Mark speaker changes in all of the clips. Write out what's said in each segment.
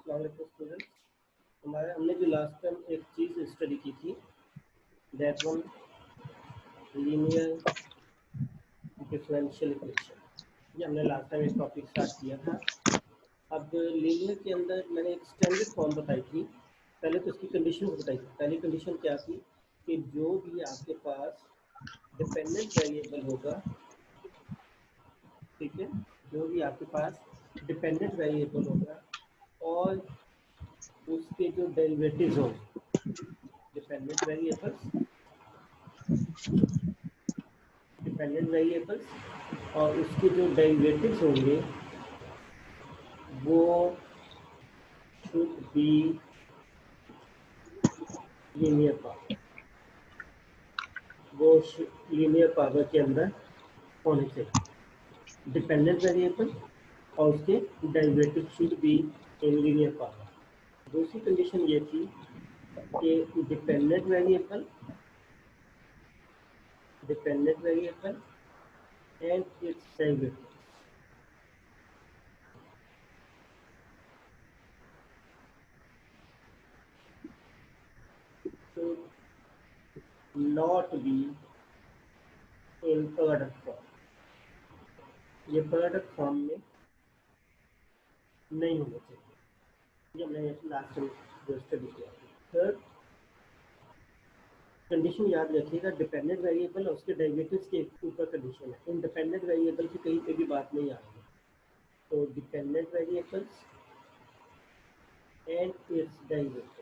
Speaker 1: Students, हमने जो last time एक चीज़ स्टडी की थी, that one linear differential equation. ये हमने लास्ट टाइम एक टॉपिक स्टार्ट किया था। अब लीनियर के अंदर मैंने एक स्टैंडर्ड फॉर्म बताई थी। पहले तो उसकी कंडीशन बताई थी। पहली कंडीशन क्या थी कि जो भी आपके पास डिपेंडेंट वेरिएबल होगा, ठीक है, जो भी आपके पास डिपेंडेंट वेरिएबल होगा और उसके जो डेरिवेटिव्स होंगे, डिपेंडेंट वेरिएबल्स और उसके जो डेरिवेटिव्स होंगे वो शुड बी लीनियर पावर, वो लीनियर पावर के अंदर होने चाहिए। डिपेंडेंट वेरिएबल और उसके derivative should be in linear power. दूसरी कंडीशन ये थी कि dependent variable and its derivative should not be in product form। ये प्रोडक्ट फॉर्म में नहीं होना चाहिए। ये हमने लास्ट टाइम जो स्टडी किया। थर्ड कंडीशन याद रखिएगा, डिपेंडेंट वेरिएबल और उसके डेरिवेटिव्स के ऊपर कंडीशन है। इंडिपेंडेंट वेरिएबल की कहीं पे भी बात नहीं आ रही है। तो dependent variables and its derivatives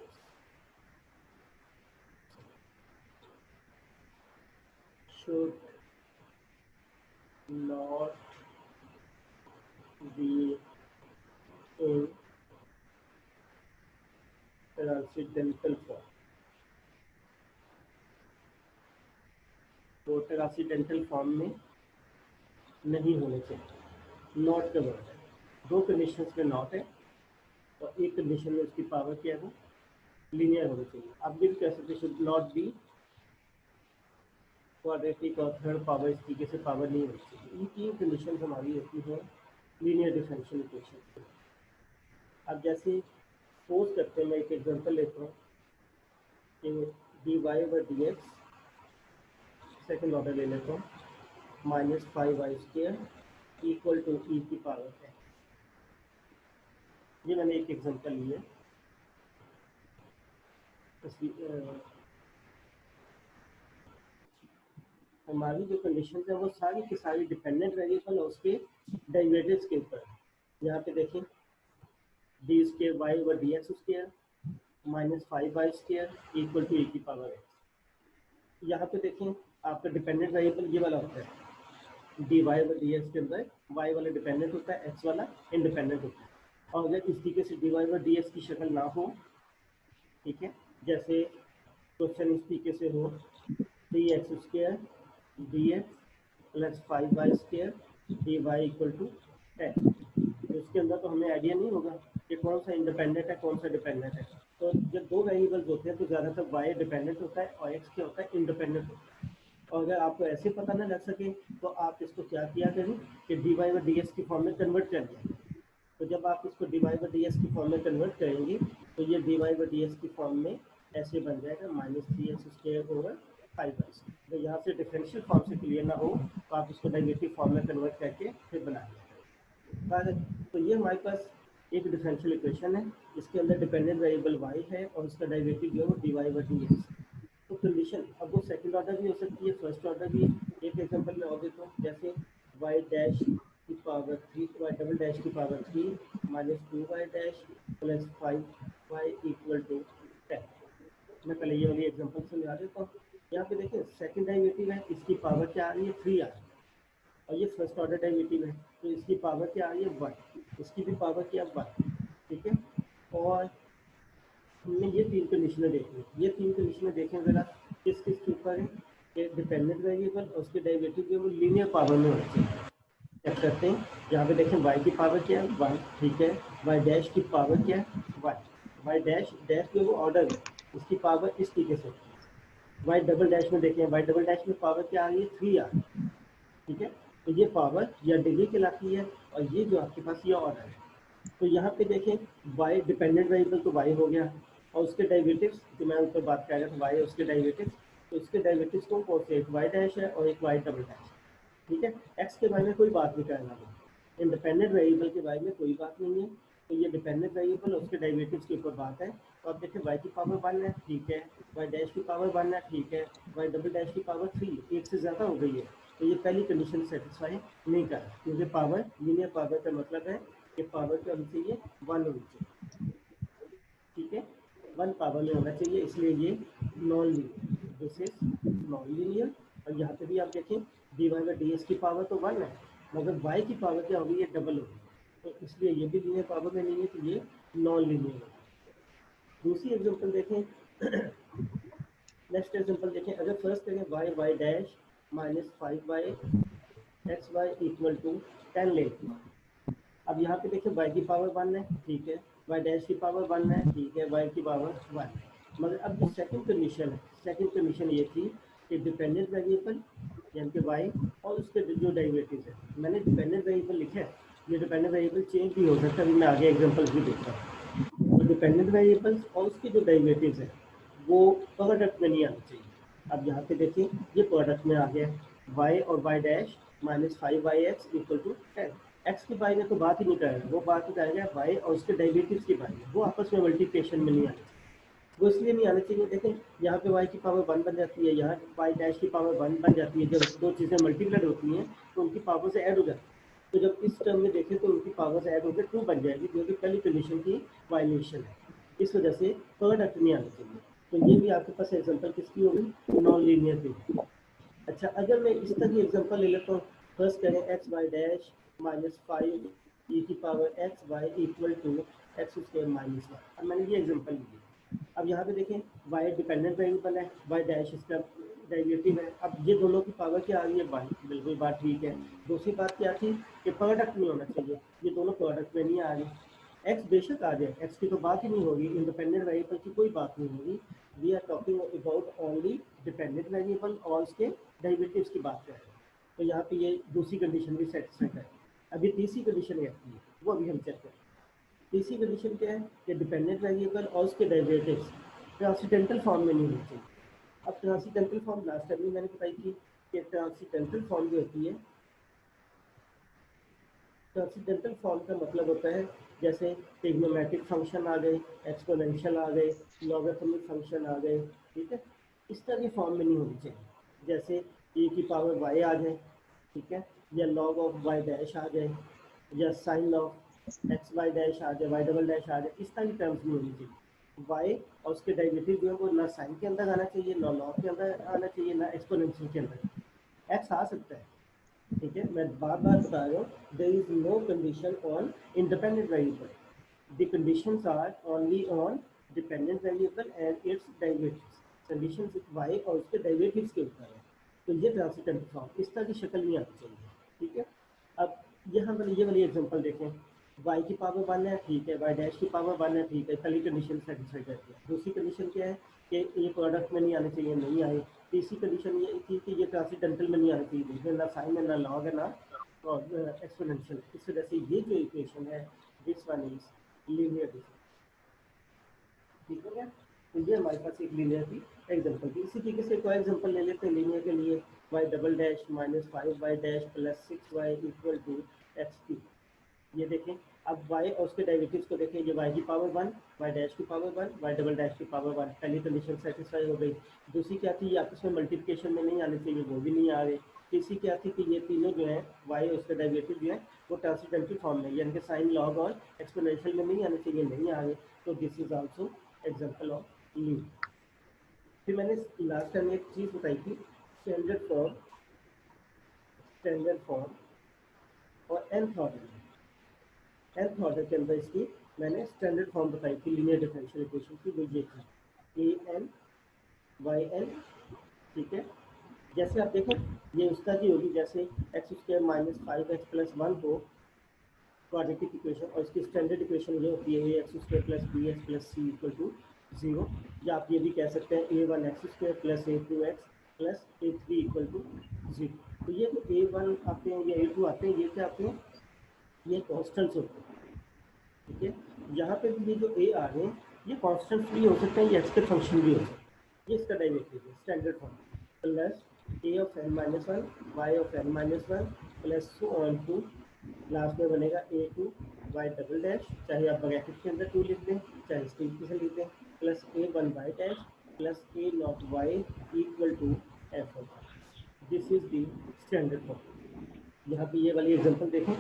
Speaker 1: should not be in transcendental form. तो ट्रांसेंडेंटल फॉर्म में नहीं होने चाहिए। नॉट का वर्ड है, दो कंडीशंस में नॉट है और एक कंडीशन में उसकी पावर क्या है, वो लीनियर होनी चाहिए। अब भी कह सकते शुड नॉट बी क्वाड्रेटिक और थर्ड पावर इस तरीके से पावर नहीं होनी चाहिए। ये तीन कंडीशन हमारी होती है लीनियर डिफरेंशियल इक्वेशन। अब जैसे सपोज करते हैं, मैं एक एग्जांपल लेता हूँ कि d y over D x, second order ले लेता हूँ, -5y² इक्वल टू ई की पावर है। ये मैंने एक एग्जांपल लिया। हमारी जो कंडीशन है वो सारी की सारी डिपेंडेंट वेरिएबल और उसके डेरिवेटिव्स के ऊपर है। यहाँ पे देखें, d² y over D X square -5y² equal to E की पावर x। यहाँ पे देखें आपका डिपेंडेंट वेरिएबल ये वाला होता है, dy ओवर डी एक्स के अंदर y वाला डिपेंडेंट होता है, x वाला इंडिपेंडेंट होता है। और अगर इस तरीके से dy ओवर डी एक्स की शक्ल ना हो, ठीक है, जैसे क्वेश्चन इस तरीके से हो 3x² dx plus 5y² dy equal to 10, तो इसके अंदर तो हमें आइडिया नहीं होगा कि कौन सा इंडिपेंडेंट है कौन सा डिपेंडेंट है। तो जब दो वेरिएबल्स होते हैं तो ज़्यादातर y डिपेंडेंट होता है और x क्या होता है, इंडिपेंडेंट होता है। और अगर आपको ऐसे पता ना लग सके तो आप इसको क्या किया करें कि dy ओवर dx की फॉर्म में कन्वर्ट कर दिया। तो जब आप इसको dy ओवर dx की फॉर्म में कन्वर्ट करेंगे तो ये dy ओवर dx की फॉर्म में ऐसे बन जाएगा -3x² ओवर 5y। तो यहाँ से डिफरेंशियल फॉर्म से क्लियर ना हो तो आप इसको नेगेटिव फॉर्म में कन्वर्ट करके फिर बना लेंगे। तो ये हमारे पास एक डिफरेंशियल इक्वेशन है, इसके अंदर डिपेंडेंट वेरिएबल y है और उसका डेरिवेटिव जो है वो dy ओवर dx। तो कंडीशन अब वो सेकंड ऑर्डर भी हो सकती है, फर्स्ट ऑर्डर भी। एक एग्जांपल में और देता हूँ, जैसे y डैश की पावर 3 y डबल डैश की power 3 -2y dash plus 5y equal to 10। मैं पहले ये वाली एग्जांपल समझा देता हूँ। यहाँ पे देखिए सेकंड डेरिवेटिव है, इसकी पावर क्या आ रही है, 3 आ रही है, और ये फर्स्ट ऑर्डर डेरिवेटिव है तो इसकी पावर क्या आ रही है, 1, इसकी भी पावर क्या 1, ठीक है। और हमने ये तीन कंडीशनें देखी, ये तीन कंडीशनें देखें ज़रा किस किस के ऊपर है कि डिपेंडेंट वेरिएबल और उसके डेरिवेटिव जो वो लीनियर पावर में होना चाहिए। क्या करते हैं, यहाँ पे देखें y की पावर क्या है, 1, ठीक है, y डैश की पावर क्या है, 1, y डैश डैश जो वो ऑर्डर है उसकी पावर इस तरीके से, y डबल डैश में देखें, y डबल डैश में पावर क्या आ रही है, 3 आ रही है, ठीक है। तो ये पावर या डिग्री कहलाती है और ये जो आपके पास ये ऑर्डर है। तो यहाँ पे देखें y डिपेंडेंट वेरिएबल तो y हो गया, और उसके डेरिवेटिव्स जो मैं ऊपर बात कर रहा था y उसके डेरिवेटिव्स, तो उसके डेरिवेटिव्स कौन से, एक y डैश है और एक y डबल डैश। ठीक है, x के बारे में कोई बात नहीं करना है, इंडिपेंडेंट वेरिएबल के बारे में कोई बात नहीं है। तो ये डिपेंडेंट वेरिएबल और उसके डेरिवेटिव्स के ऊपर बात है। तो आप देखें y की पावर 1 है, ठीक है, y डैश की पावर 1 है, ठीक है, y डबल डैश की पावर 3, एक से ज़्यादा हो गई है, तो ये पहली कंडीशन सेटिस्फाई नहीं कर रहा, क्योंकि पावर, लीनियर पावर का मतलब है कि पावर क्या होनी चाहिए, 1 होनी चाहिए। ठीक है, 1 पावर में होना चाहिए, इसलिए ये non linear, this is non linear. और यहाँ पे भी आप देखें d y by d s की पावर तो 1 है, मगर y की पावर क्या होगी, ये डबल होगी, तो इसलिए ये भी लीनियर पावर में नहीं है, तो ये नॉन लीनियर है। दूसरी एग्जांपल देखें नेक्स्ट एग्जांपल देखें, अगर फर्स्ट करें y y dash minus 5y x Y equal to 10 लेते हैं। अब यहाँ पे देखिए y की पावर 1 है, ठीक है, y डैश की पावर 1 है, ठीक है, y की पावर 1। मगर अब जो सेकंड कंडीशन है, सेकंड कंडीशन ये थी कि डिपेंडेंट वेरिएबल यानी कि y और उसके जो डेरिवेटिव है, मैंने डिपेंडेंट वेरिएबल लिखा है, ये डिपेंडेंट वेरिएबल चेंज भी हो सकता है, अभी मैं आगे एग्जांपल भी देखता हूँ। तो डिपेंडेंट वेरिएबल्स और उसके जो डेरिवेटिव्स है वो प्रोडक्ट में नहीं आना चाहिए। अब यहाँ पे देखिए ये प्रोडक्ट में आ गया, y और y dash minus 5y(x) equal to 10। X के बारे में तो बात ही नहीं कर रहे, वो बात करेंगे वाई और उसके डेरिवेटिव्स के बारे में, वो आपस में मल्टीप्लिकेशन में नहीं आना चाहिए। वो इसलिए नहीं आना चाहिए, देखें यहाँ पे वाई की पावर 1 बन जाती है, यहाँ वाई डैश की पावर 1 बन जाती है, जब दो चीज़ें मल्टीप्लाइड होती हैं तो उनकी पावर से ऐड हो जाती है। तो जब इस टर्म में देखें तो उनकी पावर से ऐड होकर 2 बन जाएगी, जो कि पहली कंडीशन की वायलेशन है, इस वजह से प्रोडक्ट नहीं आना चाहिए। तो ये भी आपके पास एग्जाम्पल किसकी होगी, नॉन लीनियर की। अच्छा, अगर मैं इस तरह की एग्जांपल ले लेता हूँ, फर्स्ट करें x Y dash minus 5 e की power x Y equal to x square minus 1। अब मैंने ये एग्जांपल ली। अब यहाँ पे देखें वाई डिपेंडेंट वेरिएबल है, वाई डैश इसका डेरिवेटिव है, अब ये दोनों की पावर क्या आ रही है, वन, बिल्कुल बात ठीक है। दूसरी बात क्या थी कि प्रोडक्ट नहीं होना चाहिए, ये दोनों प्रोडक्ट में नहीं आ रही। एक्स बेशक आ जाए, एक्स की तो बात ही नहीं होगी, इंडिपेंडेंट वेरिएबल की कोई बात नहीं होगी, we are talking about only dependent variable और उसके डेरिवेटिव्स की बात कर रहे हैं। तो यहाँ पे ये दूसरी कंडीशन भी सेटिस्फाई है। अभी तीसरी कंडीशन है वो अभी हम चेक करें। तीसरी कंडीशन क्या है कि डिपेंडेंट वेरिएबल और उसके डेरिवेटिव्स ट्रांसीडेंटल फॉर्म में नहीं होनी चाहिए। अब ट्रांसीडेंटल फॉर्म लास्ट टाइम भी मैंने बताई थी कि ट्रांसीडेंटल फॉर्म जो होती है, ट्रांसीडेंटल फॉर्म का मतलब होता है जैसे ट्रिग्नोमेट्रिक फंक्शन आ गए, एक्सपोनेंशियल आ गए, लॉगरिथमिक फंक्शन आ गए, ठीक है, इस तरह के फॉर्म में नहीं होनी चाहिए। जैसे ए की पावर वाई आ जाए, ठीक है, या लॉग ऑफ वाई डैश आ जाए, या sine of X Y dash आ जाए, वाई डबल डैश आ जाए, इस तरह की टर्म्स नहीं होनी चाहिए। वाई और उसके डेरिवेटिव जो है वो ना साइन के अंदर आना चाहिए, ना लॉग के अंदर आना चाहिए, ना एक्सपोनेंशियल के अंदर। एक्स आ सकता है, ठीक है, मैं बार बार बता रहा हूँ, there is no condition on independent variable, the conditions are only on dependent variable and its derivatives. Conditions y और उसके डेरिवेटिव्स के ऊपर है। तो ये ट्रांसीडेंटल फॉर्म इस तरह की शक्ल नहीं आनी चाहिए, ठीक है। अब यहाँ पर ये वाली एग्जांपल देखें, y की पावर 1 है, ठीक है, y डैश की पावर 1 है, ठीक है, पहली कंडीशन सेटिस्फाई करती है। दूसरी कंडीशन क्या है कि ये प्रोडक्ट में नहीं आने चाहिए, नहीं आए। तीसरी कंडीशन ये थी कि ये ट्रांसीडेंटल में नहीं आनी चाहिए, जिसमें ना साइन है, ना लॉग है, ना एक्सपोनेंशियल। इस वजह से ये जो इक्वेशन है, दिस वन इज लीनियर, ठीक है। तो ये हमारे पास एक लीनियर की एग्जांपल थी। इसी तरीके से कोई एग्जांपल ले लेते हैं लीनियर के लिए, y double dash minus 5y dash plus 6y equal to x cube. ये देखें, अब y और उसके डेरिवेटिव्स को देखें, ये y की पावर 1, y डैश की पावर 1, y डबल डैश की पावर 1, पहली कंडीशन सेटिस्फाई हो गई। दूसरी क्या थी, ये आपस में मल्टीप्लिकेशन में नहीं आने चाहिए, वो भी नहीं आ रहे। तीसरी क्या थी कि ये तीनों जो है y और उसके डेरिवेटिव जो है वो ट्रांसीडेंटल फॉर्म में, यानी कि साइन लॉग और एक्सपोनेंशियल में नहीं आने चाहिए, नहीं आ रहे। तो this is also example of leave. फिर मैंने लास्ट टाइम एक चीज़ बताई थी, स्टैंडर्ड फॉर्म, स्टैंडर्ड फॉर्म और nth ऑर्डर के अंदर इसकी मैंने स्टैंडर्ड फॉर्म बताई थी लीनियर डिफरेंशियल इक्वेशन की, वो ये थी an yn, ठीक है। जैसे आप देखें ये उस तरह की होगी जैसे x square minus 5x plus 1 हो क्वाड्रेटिक इक्वेशन, और इसकी स्टैंडर्ड इक्वेशन ये होती है x square plus b x plus c equal to 0। या आप ये भी कह सकते हैं a1 x square plus a2 x plus a3 equal to 0। तो ये जो a1 आते हैं या a2 आते हैं, ये क्या आते हैं, ये कॉन्स्टेंट्स होते हैं, ठीक है। यहाँ पे भी ये जो ए आ रहे हैं ये कॉन्स्टेंट भी हो सकते हैं, ये एक्स के फंक्शन भी हो सकते हैं। ये इसका डेरिवेटिव है standard form, plus a of n minus one y of n minus one plus two on two, last में बनेगा a two y double dash, चाहे आप ब्रैकेट के अंदर टू लिख दें चाहे स्ट्रिंग से लिख दें, plus a one y dash plus A not Y equal to F of, this is the standard form. यहाँ पे ये वाली एग्जांपल देखें,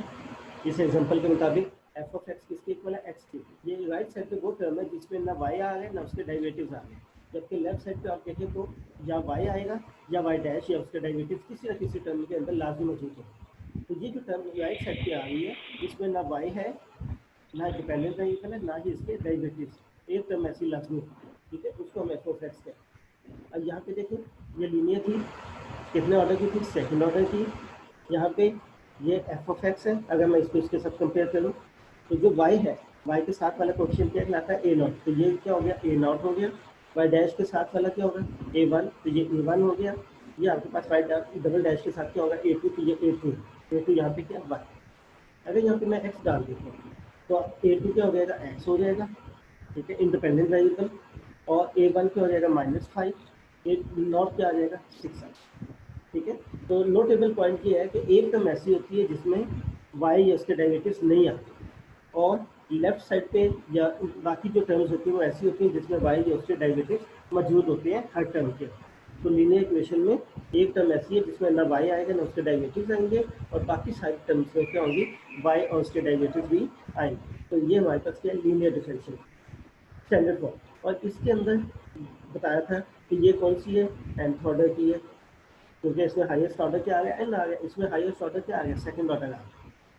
Speaker 1: इस एग्जांपल के मुताबिक एफ ऑफ एक्स किसके इक्वल है, एक्स की। ये राइट साइड पे वो टर्म है जिसमें ना वाई आ रहा है ना उसके डेरिवेटिव्स आ रहे हैं, जबकि लेफ्ट साइड पे आप देखें तो या वाई आएगा या वाई डैश या उसके डेरिवेटिव्स किसी न किसी टर्म के अंदर लाजमी मौजूद है। तो ये जो टर्म राइट साइड पे आ रही है इसमें ना वाई है ना डिपेंडेंट वेरिएबल है ना ही इसके डेरिवेटिव्स, एक टर्म ऐसी लाजमी है, ठीक है, उसको हम एफ ऑफ एक्स कहते हैं। अब यहाँ पे देखें ये लीनियर थी, कितने ऑर्डर की थी, सेकंड ऑर्डर की। यहाँ पे ये एफ ऑफ एक्स है, अगर मैं इसको इसके साथ कंपेयर करूँ तो जो y है y के साथ वाला कोएफिशिएंट क्या कहलाता है, ए नॉट, तो ये क्या हो गया ए नॉट हो गया। y डैश के साथ वाला क्या होगा ए वन, तो ये ए वन हो गया। ये आपके पास y डबल डैश के साथ क्या होगा ए टू, तो ये ए टू, ए टू यहाँ पे क्या y। अगर यहाँ पे मैं x डाल देता हूँ तो ए टू क्या हो जाएगा x हो जाएगा, ठीक है, इंडिपेंडेंट वेरिएबल, और ए वन क्या हो जाएगा -5, ए नॉट क्या आ जाएगा 6, ठीक है। तो नोटेबल पॉइंट ये है कि एक टर्म ऐसी होती है जिसमें y या उसके डेरिवेटिव्स नहीं आते, और लेफ्ट साइड पे या बाकी जो टर्म्स होती हैं वो ऐसी होती हैं जिसमें y या उसके डेरिवेटिव्स मौजूद होते हैं हर टर्म के। तो लीनियर इक्वेशन में एक टर्म ऐसी है जिसमें ना y आएगा ना उसके डेरिवेटिव्स आएंगे, और बाकी सारी टर्म्स में क्या होंगी y और उसके डेरिवेटिव्स भी आएंगे। तो ये हमारे पास क्या है लीनियर डिफरेंशियल स्टैंडर्ड फॉर्म। और इसके अंदर बताया था कि ये कौन सी है, nth ऑर्डर की है, क्योंकि इसमें हाईएस्ट ऑर्डर क्या आ गया एन आ गया, इसमें हाईएस्ट ऑर्डर क्या आ गया सेकंड ऑर्डर आ गया।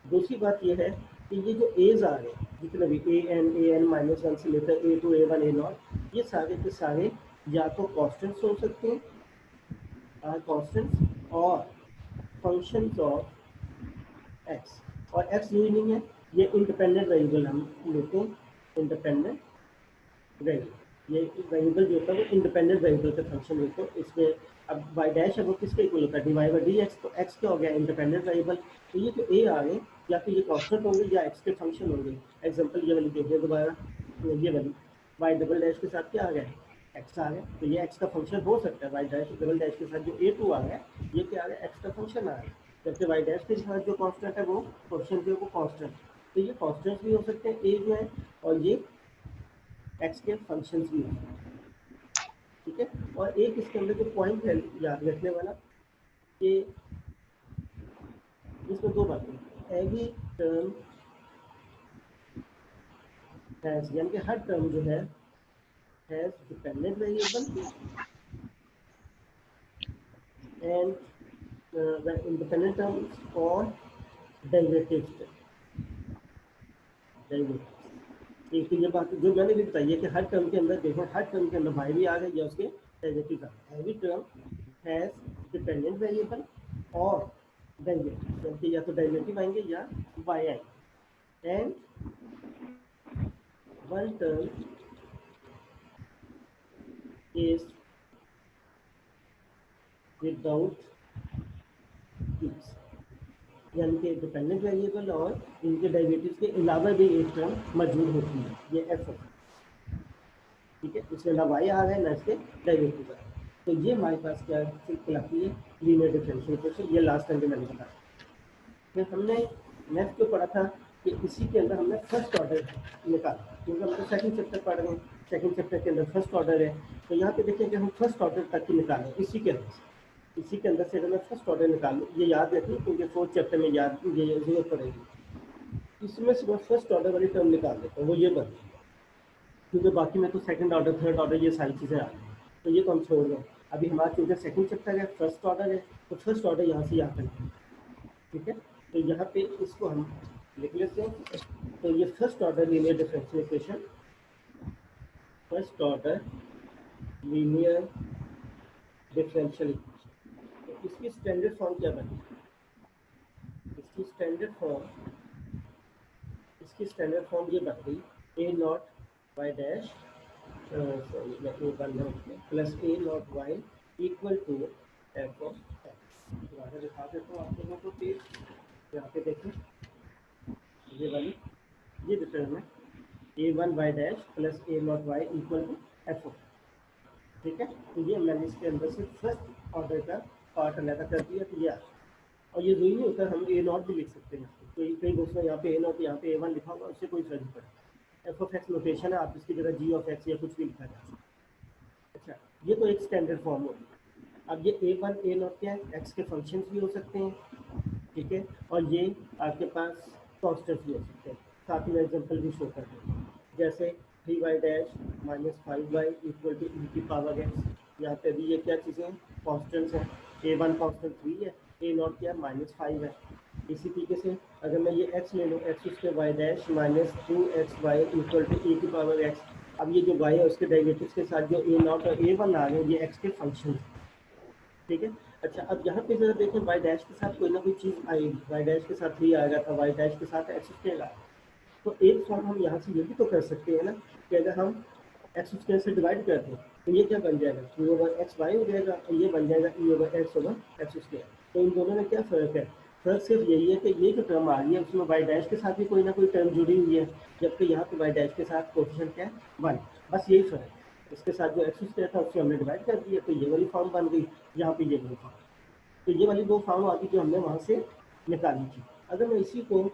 Speaker 1: दूसरी बात ये है कि ये जो एज आ रहे हैं जितने भी ए एन माइनस वन से लेकर A two A one A not, ये सारे के सारे या तो कॉन्स्टेंट्स हो सकते हैं, कॉन्स्टेंट्स और फंक्शंस ऑफ एक्स, और एक्स यही नहीं है, ये इंडिपेंडेंट वेरिएबल हम लेते हैं, इंडिपेंडेंट वेरिएबल, ये वेरिएबल जो होता है वो इंडिपेंडेंट वेरिएबल का फंक्शन होता है। इसमें अब वाई डैश है वो किसके इक्वल होता है d y by d x, तो एक्स क्या हो गया इंडिपेंडेंट वेरिएबल। तो ये जो ए आ गए या तो ये कांस्टेंट होंगे या एक्स के फंक्शन होंगे। एग्जांपल ये वाली देखिए दोबारा, तो ये वाली वाई डबल डैश के साथ क्या आ गया एक्स आ गया, तो ये एक्स का फंक्शन हो सकता है। वाई डैश डबल डैश के साथ जो ए टू आ गया ये क्या आ गया एक्स का फंक्शन आ गया, जबकि वाई डैश के साथ जो कॉन्स्टेंट है वो फंक्शन जो है वो कॉन्स्टेंट, तो ये कॉन्स्टेंट भी हो सकते हैं ए जो है, और ये एक्स के फंक्शंस भी हैं, ठीक है। और एक इसके अंदर जो पॉइंट है याद रखने वाला कि इसमें दो बातें, एवरी टर्म हैज, यानी कि हर टर्म जो है has dependent variable and independent terms और डेरिवेटिव्स, एक तो ये बात जो मैंने भी बताई है कि हर टर्म के अंदर देखो, हर टर्म के अंदर वाई भी आ गया या उसके डेरिवेटिव आ गए। Every term has dependent variable और डेरिवेटिव, क्योंकि या तो डेरिवेटिव आएंगे या वाई आएंगे, and one term is without this, यानी कि डिपेंडेंट वेरिएबल और इनके डेरिवेटिव्स के अलावा भी एक टर्म मौजूद होती है, ये एफ होता है, ठीक है। इसमें ना वाई आ रहा है ना इसके डेरिवेटिव आ रहा है, तो ये हमारे पास क्या कहलाती है लीनियर डिफरेंशियल इक्वेशन। ये लास्ट टाइम मैंने बताया। फिर हमने नेक्स्ट जो पढ़ा था कि इसी के अंदर हमने फर्स्ट ऑर्डर निकाला, क्योंकि हम तो सेकंड चैप्टर पढ़ रहे हैं, सेकंड चैप्टर के अंदर फर्स्ट ऑर्डर है, तो यहाँ पे देखिए कि हम फर्स्ट ऑर्डर तक ही निकालें इसी के अंदर से, इसी के अंदर से अगर मैं फर्स्ट ऑर्डर निकालूँ, ये याद रखिए क्योंकि फोर्थ चैप्टर में याद ये जरूरत पड़ेगी। इसमें से मैं फर्स्ट ऑर्डर वाली टर्म निकाल देता हूँ, वो ये बन, क्योंकि बाकी में तो सेकंड ऑर्डर थर्ड ऑर्डर ये सारी चीज़ें आ रही हैं, तो ये तो हम छोड़ दें। अभी हमारा क्योंकि सेकंड चैप्टर है फर्स्ट ऑर्डर है, तो फर्स्ट ऑर्डर यहाँ से यहाँ तक, ठीक है। तो यहाँ पे इसको हम लिख लेते हैं, तो ये first order linear differential equation, first order linear differential equation, तो इसकी स्टैंडर्ड फॉर्म क्या बनी, इसकी स्टैंडर्ड फॉर्म ये बन गई A not Y dash sorry मैं A one plus A not Y equal to F of X. दोबारा दिखा देता हूँ आप लोगों को पेज, यहाँ पे देखें ये वाली ये जो टर्म है a1 y dash plus a not y equal to F of, ठीक है। तो ये मैंने इसके अंदर से फर्स्ट ऑर्डर का पार्ट अलग कर दिया, तो ये और ये जरूरी नहीं होता, हम ए नॉट भी लिख सकते हैं। तो कई दोस्तों यहाँ पे ए नॉट, यहाँ पे a1 लिखा होगा, उससे कोई फर्क नहीं पड़ता। एफ ऑफ एक्स नोटेशन है, आप इसकी जगह जी ऑफ एक्स या कुछ भी लिखा जा सकता है। अच्छा, ये तो एक स्टैंडर्ड फॉर्म होगी। अब ये a1 a नॉट क्या है, एक्स के फंक्शंस भी हो सकते हैं, ठीक है, और ये आपके पास कॉन्स्टेंट्स भी हो सकते हैं। साथ में एग्जांपल भी शो कर दें, जैसे 3y dash minus 5y equal to E की पावर एक्स। यहाँ पे भी ये क्या चीज़ें हैं, कॉन्स्टेंट्स हैं। a1 कॉन्स्टेंट 3 है, a नॉट क्या है -5 है। इसी तरीके से अगर मैं ये x ले लूँ, एक्स उसके y dash minus 2xy equal to e की पावर x। अब ये जो y है उसके डेरिवेटिव्स के साथ जो a नॉट और a1 आ गए, ये x के फंक्शन हैं, ठीक है। अच्छा, अब यहाँ पे जरा देखें, y डैश के साथ कोई ना कोई चीज़ आएगी, y डैश के साथ 3 आएगा, तो y डैश के साथ x स्क्वायर। तो एक फॉर्म हम यहाँ से ये भी तो कर सकते हैं ना, कि अगर हम एक्स स्क्वायर से डिवाइड कर दें तो ये क्या बन जाएगा, ई ओवर एक्स वाई हो जाएगा, और ये बन जाएगा ई ओवर एक्स स्क्वायर। तो इन दोनों में क्या फ़र्क है, फ़र्क सिर्फ यही है कि ये जो टर्म आ रही है उसमें वाई डैश के साथ भी कोई ना कोई टर्म जुड़ी हुई है, जबकि यहाँ पे वाई डैश के साथ कोफिशिएंट क्या है, 1। बस यही फ़र्क है। इसके साथ जो एक्स स्क्वायर था उसको हमने डिवाइड कर दिया, तो ये वाली फॉर्म बन गई, यहाँ पे ये वाली फॉर्म। तो ये वाली दो फॉर्म आ गई जो हमने वहाँ से निकाली थी। अगर मैं इसी को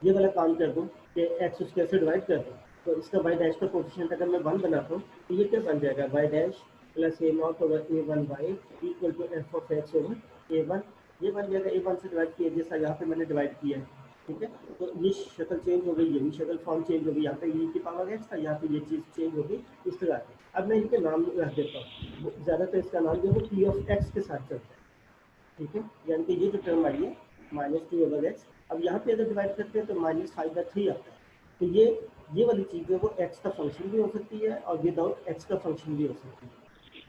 Speaker 1: ये वाला काम कर दूँ कि एक्स स्क्वायर से डिवाइड कर दूँ, तो इसका वाई डैश का कोफिशिएंट अगर मैं 1 बनाता हूँ, तो ये क्या बन जाएगा, y dash plus A not over a1 y equal to F of x over a1। ये बन जाएगा a1 से डिवाइड किया जैसा यहाँ पे मैंने डिवाइड किया है, ठीक है। तो ये शक्ल चेंज हो गई, ये भी शक्ल फॉर्म चेंज हो गई, यहाँ पे ई की पावर एक्स था, यहाँ पे ये चीज़ चेंज हो गई इस तरह से। अब मैं इनके नाम रख देता हूँ, ज़्यादातर इसका नाम जो है पी ऑफ एक्स के साथ चलता है, ठीक है। यानी कि ये जो टर्म आई है -2 ओवर एक्स, अब यहाँ पे अगर डिवाइड करते हैं तो -5/3 आता है। तो ये वाली चीज़ है वो एक्स का फंक्शन भी हो सकती है और विदाउट एक्स का फंक्शन भी हो सकती है।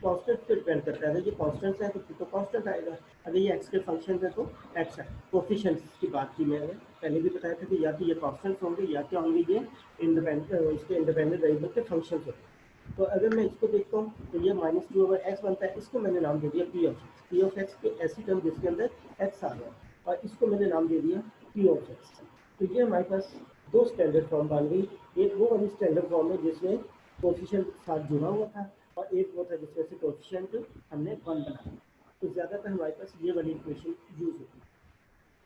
Speaker 1: कांस्टेंट पे डिपेंड करता है, अगर ये कांस्टेंट है तो कांस्टेंट आएगा, अगर ये एक्स के फंक्शन है तो एक्स है। कोफिशिएंट्स की बात की मैंने पहले भी बताया था कि या तो ये कांस्टेंट्स होंगे या क्या होंगे, ये इसके इंडिपेंडेंट वेरिएबल के फंक्शंस होंगे। तो अगर मैं इसको देखता हूँ तो ये -2 ओवर एक्स बनता है, इसको मैंने नाम दे दिया P of x. P of x की ऐसी टर्म जिसके अंदर एक्स आ गया, और इसको मैंने नाम दे दिया पी ऑफ एक्स। तो ये हमारे पास दो स्टैंडर्ड फॉर्म बन गई। एक वो वाली स्टैंडर्ड फॉर्म है जिसमें कोफिशिएंट साथ जुड़ा हुआ था, और एक वो था जिसमें से कोफिशिएंट हमने 1 बनाया। तो ज़्यादातर हमारे पास ये वाली इक्वेशन यूज़ होती है।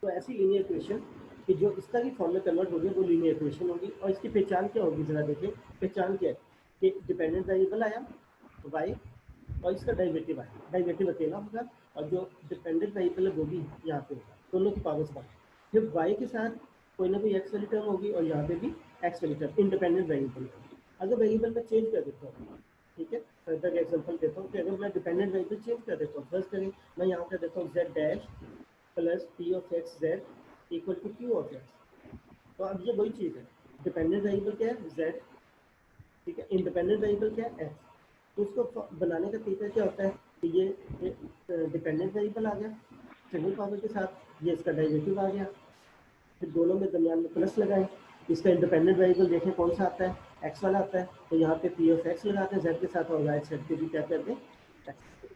Speaker 1: तो ऐसी लीनियर इक्वेशन कि जो इस तरह की फॉर्म में कन्वर्ट होगी वो लीनियर इक्वेशन होगी। और इसकी पहचान क्या होगी, ज़रा देखें पहचान क्या है, कि डिपेंडेंट वेरिएबल आया वाई और इसका डेरिवेटिव आया, डेरिवेटिव अकेला होगा, और जो डिपेंडेंट वेरिएबल है वो भी यहाँ पे होगा, दोनों की पावर्स 1। फिर वाई के साथ कोई ना कोई एक्स वाली टर्म होगी, और यहाँ पे भी एक्स वाली टर्म इंडिपेंडेंट वेरिएबल। अगर वेरिएबल में चेंज कर देता हूँ, ठीक है, फर्दर एग्जांपल देता हूँ कि अगर मैं डिपेंडेंट वेरिएबल चेंज कर देता हूँ, फर्स्ट करें मैं यहाँ कर देता हूँ z dash plus P of x z equal to Q of x. तो अब ये वही चीज़ है, डिपेंडेंट वेरिएबल क्या है z, ठीक है, इंडिपेंडेंट वेरिएबल क्या है x। तो उसको बनाने का तरीका क्या होता है कि ये डिपेंडेंट वेरिएबल आ गया सिंगल पावर के साथ, ये इसका डेरिवेटिव आ गया, फिर दोनों में दरमियान में प्लस लगाएं। इसका इंडिपेंडेंट वेरिएबल देखें कौन सा आता है, एक्स वाला आता है, तो यहाँ पे पी ऑफ एक्स लगाते हैं जेड के साथ, और राइट साइड पे भी क्या करते हैं एक्स,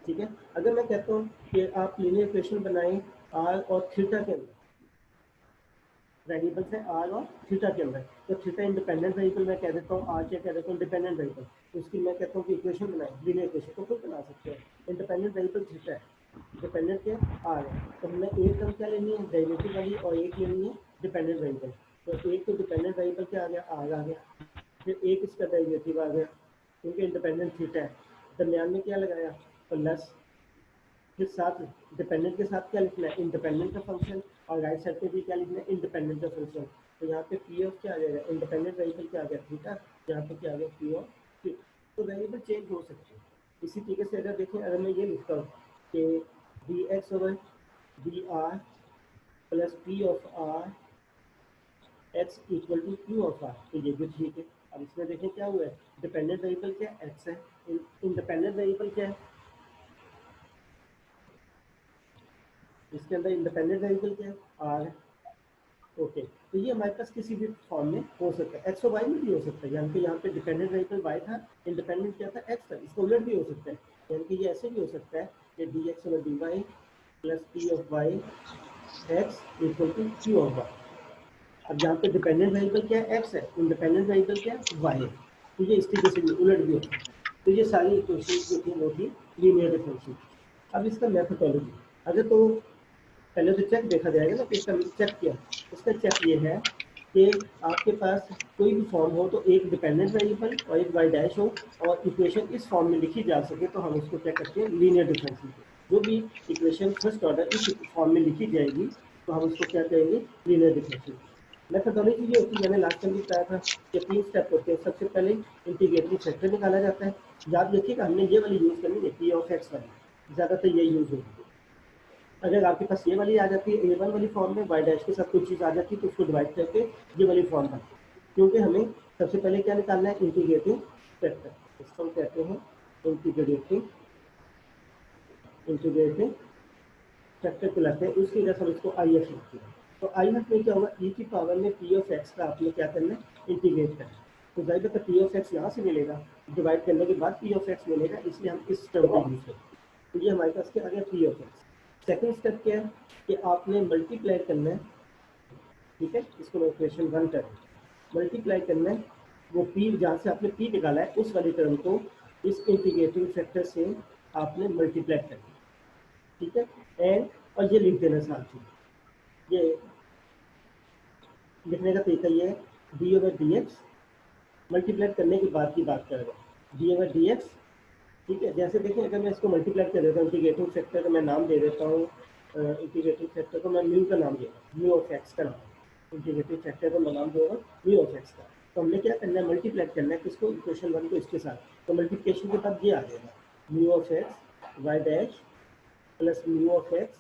Speaker 1: ठीक है। अगर मैं कहता हूँ कि आप लीनियर इक्वेशन बनाएं आर और थीटा के अंदर, वेरिएबल्स है आर और थीटा के अंदर, तो थीटा इंडिपेंडेंट वेरिएबल मैं कह देता हूँ, आर क्या कह देता हूँ डिपेंडेंट वेरिएबल। तो उसकी मैं कहता हूँ कि इक्वेशन बनाएं लीनियर इक्वेशन, तो खुद बना सकते हैं। इंडिपेंडेंट वेरिएबल थीटा है, डिपेंडेंट क्या आर है, तो हमने एक टर्म क्या लेनी है डेरिवेटिव वाली, और एक लेनी है डिपेंडेंट वेरिएबल। तो एक तो डिपेंडेंट वेरिएबल क्या आ गया, आर आ गया, फिर एक इसका डेरिवेटिव आ गया क्योंकि इंडिपेंडेंट थीटा है, दरमियान में क्या लगाया प्लस, फिर साथ डिपेंडेंट के साथ क्या लिखना है इंडिपेंडेंट का फंक्शन, और राइट साइड पे भी क्या लिखना है इंडिपेंडेंट का फंक्शन। तो यहाँ पे पी ऑफ क्या आ जाएगा, इंडिपेंडेंट वेरिएबल क्या आ गया थीटा, यहाँ पे क्या आ गया पी ऑफ थी। तो वेरिएबल चेंज हो सकते हैं। इसी तरीके से अगर देखें, अगर मैं ये लिखता हूँ कि D X over D R plus P of R X equal to Q of R, तो ये भी ठीक है। अब इसमें देखें क्या हुआ है, डिपेंडेंट वेरिएबल क्या एक्स है, इंडिपेंडेंट वेरिएबल क्या है, इसके अंदर इंडिपेंडेंट वेरिएबल क्या है आर है, ओके। तो ये हमारे पास किसी भी फॉर्म में हो सकता है, एक्स और वाई में भी हो सकता है, यानी कि यहाँ पे डिपेंडेंट वेरिएबल वाई था, इंडिपेंडेंट क्या था एक्स था, इसका उलट भी हो सकता है, यानी कि ये ऐसे भी हो सकता है कि D X over D Y plus P of Y X equal to Q of Y. अब यहाँ पे डिपेंडेंट वेरिएबल क्या है, एक्स है, इंडिपेंडेंट वेरिएबल क्या है, वाई है। तो ये इस तरीके से भी उलट भी होता है। तो ये सारी इक्वेशन जो थी वो थी लीनियर डिफरेंशियल। अब इसका मेथोडोलॉजी, अगर तो पहले तो चेक देखा जाएगा ना कि इसका चेक क्या है। इसका चेक ये है कि आपके पास कोई भी फॉर्म हो तो एक डिपेंडेंट वेरिएबल और एक वाई डैश हो और इक्वेशन इस फॉर्म में लिखी जा सके तो हम उसको क्या करते हैं, लीनियर डिफरेंशियल। जो भी इक्वेशन फर्स्ट ऑर्डर इस फॉर्म में लिखी जाएगी तो हम उसको क्या कहेंगे, लीनियर डिफरेंशियल। मेथोडोलॉजी ये होती है, मैंने लास्ट टाइम भी बताया था कि 3 स्टेप होते हैं। सबसे पहले इंटीग्रेटिंग फैक्टर निकाला जाता है। याद रखिएगा हमने ये वाली यूज़ करनी है, पी ऑफ एक्स वाली, ज़्यादातर ये यूज़ होगी। अगर आपके पास ये वाली आ जाती है A1 वाली फॉर्म में, वाई डैश के साथ कोई चीज़ आ जाती है तो उसको डिवाइड करके ये वाली फॉर्म बनती है। क्योंकि हमें सबसे पहले क्या निकालना है, इंटीग्रेटिंग फैक्टर। इसको हम कहते हैं इंटीग्रेटिंग फैक्टर कहलाते हैं। उसकी वजह से हम इसको आई एफ लिखते हैं। तो आई एफ में क्या होगा, ई की पावर में पी ऑफ एक्स का आपने क्या करना है, इंटीग्रेट करना है। तो जाहिर है पी ऑफ एक्स यहाँ से मिलेगा, डिवाइड करने के बाद पी ऑफ एक्स मिलेगा, इसलिए हम इस टर्म को यूज़ करते हैं। तो ये हमारे पास क्या आ गया, P of x. Second step क्या है कि आपने मल्टीप्लाई करना है, ठीक है, इसको मैं इक्वेशन 1 करें, मल्टीप्लाई करना है वो पी, जहाँ से आपने पी निकाला है उस वाली टर्म को इस इंटीग्रेटिंग फैक्टर से आपने मल्टीप्लाई करना है, ठीक है। एंड और ये लिख देना साथ ही, ये लिखने का तरीका ये है, D over D x, multiply करने के बाद की बात कर रहा हूँ, डी ओवर डी एक्स, ठीक है। जैसे देखिए अगर मैं इसको मल्टीप्लाई कर देता हूँ, इंटीग्रेटिंग फैक्टर का मैं नाम दे देता हूँ, इंटीग्रेटिंग फैक्टर को मैं म्यू का नाम देता हूँ, म्यू ऑफ एक्स का नाम, इंटीग्रेटिंग फैक्टर को मैं नाम दूंगा म्यू ऑफ एक्स का। तो हमने क्या करना है, मल्टीप्लाई करना है किसको, इक्वेशन 1 को इसके साथ। तो मल्टीप्लिकेशन के बाद ये आ जाएगा, mu of X Y dash plus mu of X,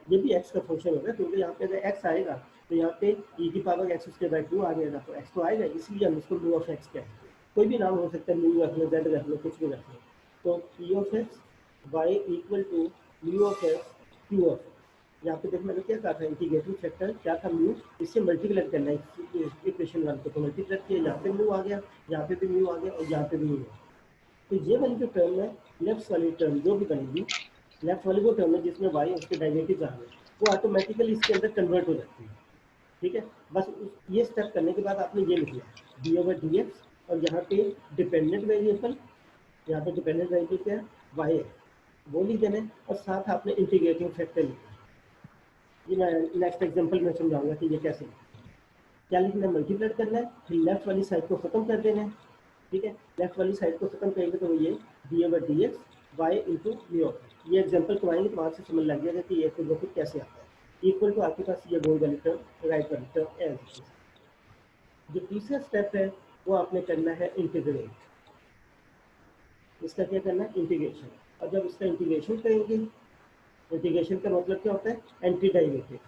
Speaker 1: ये भी एक्स का फंक्शन होगा क्योंकि यहाँ पे अगर एक्स आएगा तो यहाँ पे ई की पावर एक्स उसके बाई 2 आ जाएगा, तो एक्स तो आएगा, इसलिए हम इसको म्यू ऑफ एक्स कहते हैं। कोई भी नाम हो सकता है, म्यू रख लो, जेड रख लो, कुछ भी रख लो। तो P of X Y equal to mu of X Q of, यहाँ पे देखो मैंने क्या कहा था, इंटीग्रेटिंग फैक्टर क्या था, म्यू, इससे मल्टीप्लाई करना है इक्वेशन 1 को, तो मल्टीप्लाई किया, यहाँ पे म्यू आ गया, यहाँ पे भी म्यू आ गया और यहाँ पे भी म्यू आ गया। तो ये वाली जो टर्म है, लेफ्ट वाली टर्म जो भी बनेगी, लेफ्ट वाली वो टर्म है जिसमें वाई उसके डेरिवेटिव आ गए, वो ऑटोमेटिकली इसके अंदर कन्वर्ट हो जाती है, ठीक है। बस ये स्टेप करने के बाद आपने ये लिख लिया डी ओवर डी एक्स, और यहाँ पे डिपेंडेंट वेरिएबल, यहाँ पे डिपेंडेंट वेरिएबल क्या है, वाई है, वो लिख देना है, और साथ आपने इंटीग्रेटिंग फैक्टर लिखना है। ये मैं नेक्स्ट एग्जांपल में समझाऊंगा कि ये कैसे क्या लिखना है, मल्टीप्लाई करना है, फिर लेफ्ट वाली साइड को खत्म कर देना है, ठीक है। लेफ्ट वाली साइड को खत्म करेंगे तो ये D over D X Y into mu, ये एग्जाम्पल करवाएंगे तो वहाँ से समझ लग जाएगा कि ये फिर कैसे आता है। इक्वल टू आपके पास ये गोल वाली टर्म, राइट वाली टर्म एज। जो तीसरा स्टेप है वो आपने करना है इंटीग्रेट, इसका क्या करना है, इंटीग्रेशन। और जब इसका इंटीग्रेशन करेंगे, इंटीग्रेशन का मतलब क्या होता है, एंटी डेरिवेटिव।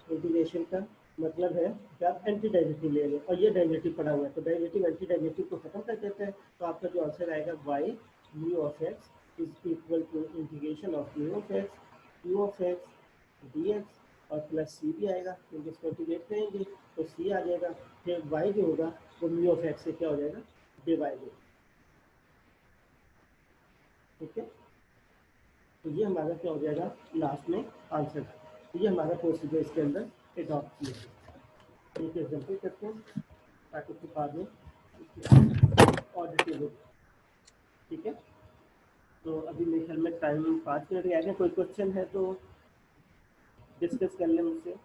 Speaker 1: इंटीग्रेशन का मतलब है कि आप एंटी डेरिवेटिव ले लें, और ये डेरिवेटिव पड़ा हुआ है तो डेरिवेटिव एंटी डेरिवेटिव को खत्म कर देते हैं, तो आपका जो आंसर आएगा Y mu of X is equal to integration of mu of X D X, और प्लस सी भी आएगा क्योंकि इसको इंटीग्रेट करेंगे तो सी आ जाएगा। फिर वाई जो होगा वो म्यू ऑफ एक्स से क्या हो जाएगा, डिवाइड होगा, ठीक है। तो ये हमारा क्या हो जाएगा लास्ट में आंसर। तो ये हमारा प्रोसीजर इसके अंदर एडॉप्ट किया। एक एग्जाम्पल करते हैं ताकि फिर बाद में ऑडिटिव हो, ठीक है। तो अभी मेरे ख्याल में टाइम 5 मिनट रह गए, कोई क्वेश्चन है तो डिस्कस कर लें मुझसे।